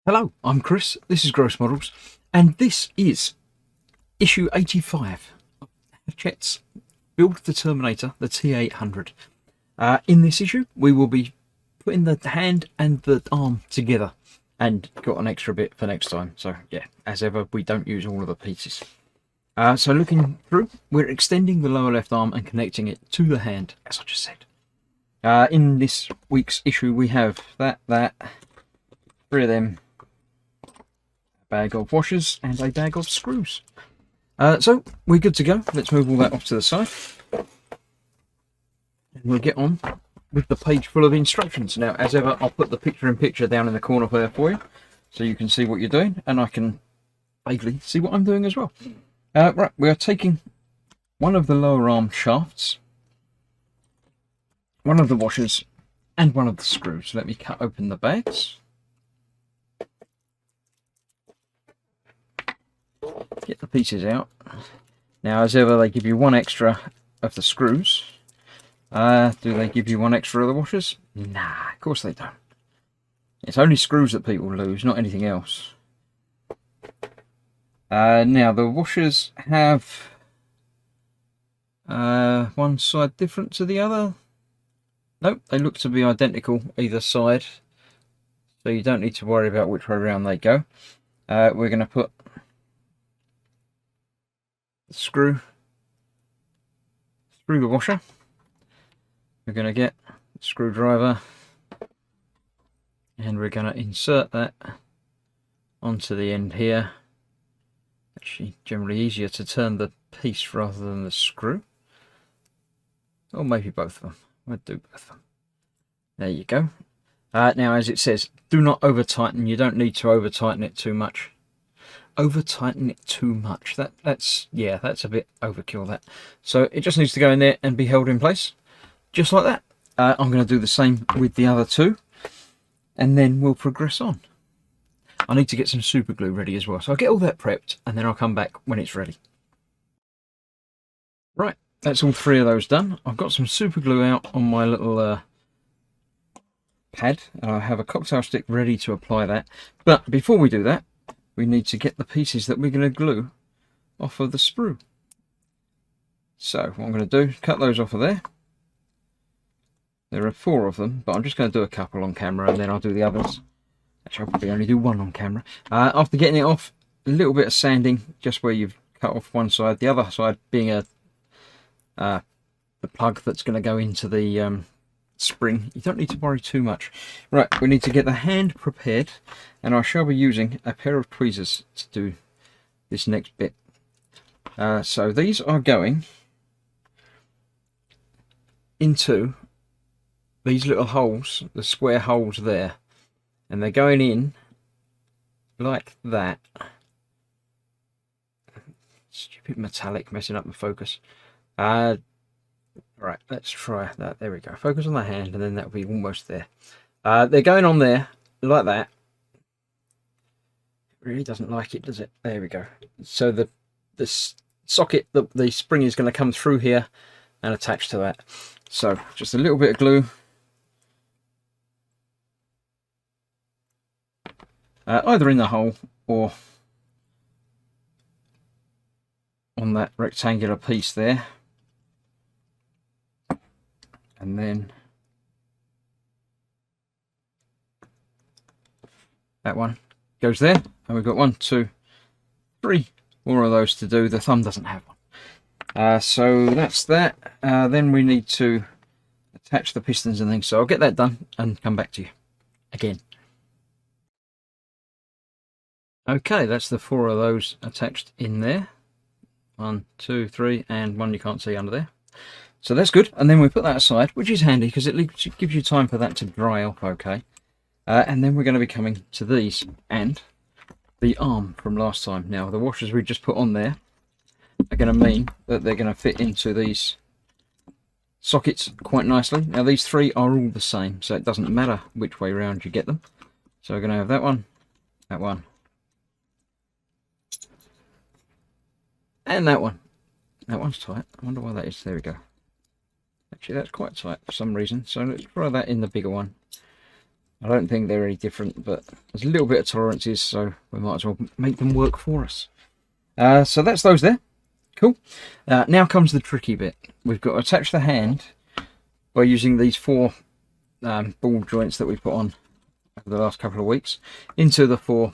Hello, I'm Chris, this is Gross Models, and this is issue 85 of Hachette's Build the Terminator, the T800. In this issue, we will be putting the hand and the arm together, and got an extra bit for next time. So yeah, as ever, we don't use all of the pieces. So looking through, we're extending the lower left arm and connecting it to the hand, as I just said. In this week's issue, we have three of them, bag of washers and a bag of screws. So we're good to go. Let's move all that off to the side and we'll get on with the page full of instructions. Now, as ever, I'll put the picture-in-picture down in the corner there for you so you can see what you're doing and I can vaguely see what I'm doing as well. Right, we are taking one of the lower arm shafts, one of the washers and one of the screws. Let me cut open the bags. Get the pieces out. Now, as ever, they give you one extra of the screws. Do they give you one extra of the washers? Nah, of course they don't. It's only screws that people lose, not anything else. Now, the washers have one side different to the other. Nope, they look to be identical either side. So you don't need to worry about which way around they go. We're going to put screw through the washer. We're going to get the screwdriver and we're going to insert that onto the end here. Actually, generally easier to turn the piece rather than the screw, or maybe both of them. We'll do both of them. There you go. Now, as it says, do not over tighten. You don't need to over tighten it too much. Over tighten it too much, that's a bit overkill, that. So it just needs to go in there and be held in place just like that. I'm going to do the same with the other two and then we'll progress on. I need to get some super glue ready as well, so I'll get all that prepped and then I'll come back when it's ready. Right, that's all three of those done. I've got some super glue out on my little pad and I have a cocktail stick ready to apply that. But before we do that, we need to get the pieces that we're going to glue off of the sprue. So what I'm going to do, cut those off of there. There are 4 of them, but I'm just going to do a couple on camera and then I'll do the others. Actually, I'll probably only do one on camera. After getting it off, a little bit of sanding just where you've cut off one side, the other side being the plug that's going to go into the spring. You don't need to worry too much. Right, we need to get the hand prepared and I shall be using a pair of tweezers to do this next bit. So these are going into these little holes, the square holes there, and they're going in like that. Stupid metallic messing up the focus. Right, let's try that. There we go. Focus on the hand and then that'll be almost there. They're going on there like that. It really doesn't like it, does it? There we go. So the socket, the spring is going to come through here and attach to that. So just a little bit of glue. Either in the hole or on that rectangular piece there. And then that one goes there, and we've got 1, 2, 3 more of those to do. The thumb doesn't have one. So that's that. Then we need to attach the pistons and things. So I'll get that done and come back to you again. Okay, that's the 4 of those attached in there. 1, 2, 3, and one you can't see under there. So that's good, and then we put that aside, which is handy because it gives you time for that to dry off okay. And then we're going to be coming to these and the arm from last time. Now, the washers we just put on there are going to mean that they're going to fit into these sockets quite nicely. Now, these 3 are all the same, so it doesn't matter which way around you get them. So we're going to have that one, and that one. That one's tight. I wonder why that is. There we go. Actually, that's quite tight for some reason. So let's try that in the bigger one. I don't think they're any different, but there's a little bit of tolerances, so we might as well make them work for us. So that's those there. Cool. Now comes the tricky bit. We've got to attach the hand by using these 4 ball joints that we've put on over the last couple of weeks into the 4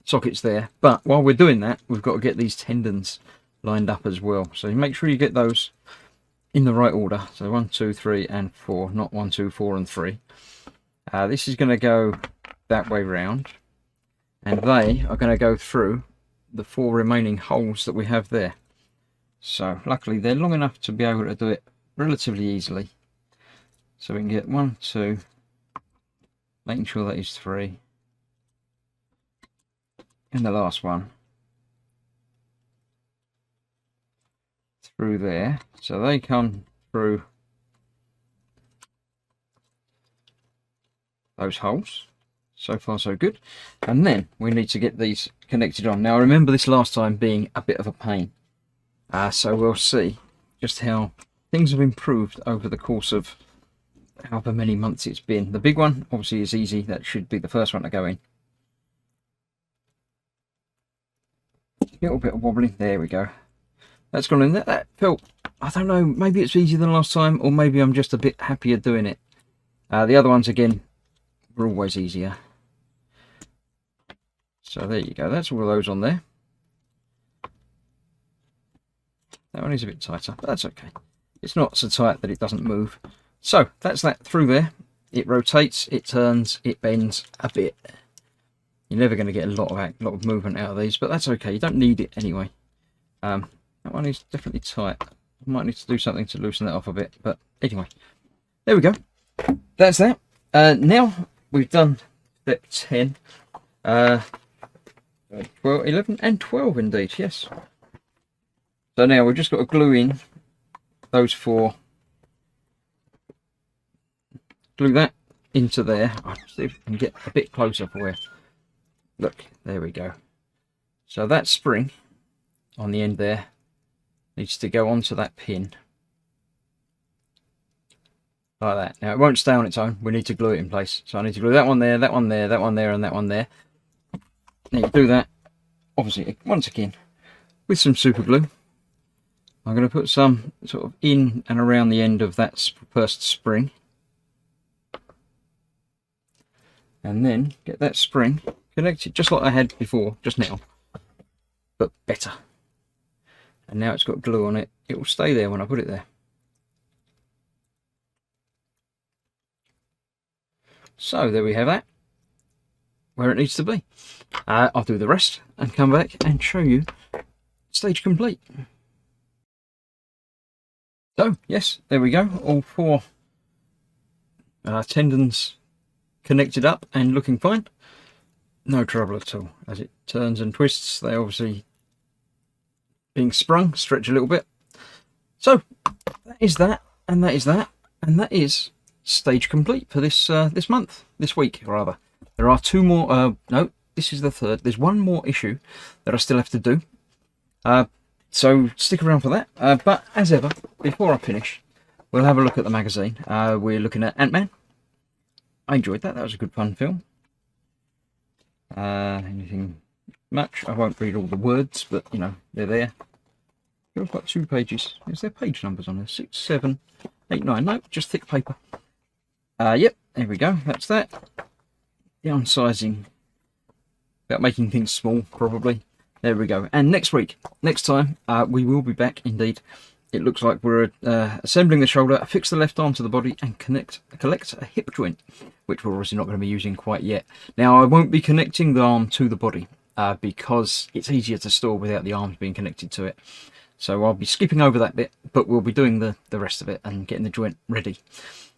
sockets there. But while we're doing that, we've got to get these tendons lined up as well. So make sure you get those in the right order. So 1, 2, 3 and 4, not 1, 2, 4 and 3. This is going to go that way round, and they are going to go through the 4 remaining holes that we have there. So luckily they're long enough to be able to do it relatively easily. So we can get 1, 2, making sure that is 3, and the last one through there. So they come through those holes. So far so good. And then we need to get these connected on. Now I remember this last time being a bit of a pain. So we'll see just how things have improved over the course of however many months it's been. The big one obviously is easy. That should be the first one to go in. A little bit of wobbling. There we go. That's gone in there. That felt, I don't know, maybe it's easier than last time, or maybe I'm just a bit happier doing it. The other ones again were always easier. So there you go. That's all of those on there. That one is a bit tighter, but that's okay. It's not so tight that it doesn't move. So that's that through there. It rotates, it turns, it bends a bit. You're never going to get a lot of movement out of these, but that's okay. You don't need it anyway. That one is definitely tight. I might need to do something to loosen that off a bit, but anyway, there we go. That's that. Now we've done step 10, 12, 11 and 12 indeed, yes. So now we've just got to glue in those 4. Glue that into there. I'll see if I can get a bit closer for you. Look, there we go. So that spring on the end there needs to go onto that pin. Like that. Now it won't stay on its own. We need to glue it in place. So I need to glue that one there, that one there, that one there, and that one there. Now you do that, obviously, once again, with some super glue. I'm going to put some sort of in and around the end of that first spring. And then get that spring connected just like I had before, just now, but better. And now it's got glue on it. It will stay there when I put it there. So there we have that, where it needs to be. I'll do the rest and come back and show you stage complete. So yes, there we go, all 4 tendons connected up and looking fine. No trouble at all. As it turns and twists, they obviously being sprung, stretch a little bit. So that is that, and that is that, and that is stage complete for this this week rather. There are 2 more. No, this is the 3rd. There's 1 more issue that I still have to do. So stick around for that. But as ever, before I finish, we'll have a look at the magazine. We're looking at Ant-Man. I enjoyed that. That was a good fun film. Anything much? I won't read all the words, but you know they're there. We've got 2 pages. Is there page numbers on there? 6, 7, 8, 9. No, just thick paper. Yep, there we go. That's that. Downsizing. About making things small, probably. There we go. And next time, we will be back indeed. It looks like we're assembling the shoulder, affix the left arm to the body, and collect a hip joint, which we're obviously not going to be using quite yet. Now, I won't be connecting the arm to the body because it's easier to store without the arms being connected to it. So I'll be skipping over that bit, but we'll be doing the rest of it and getting the joint ready.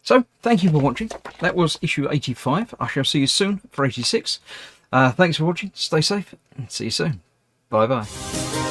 So, thank you for watching. That was issue 85. I shall see you soon for 86. Thanks for watching. Stay safe and see you soon. Bye-bye.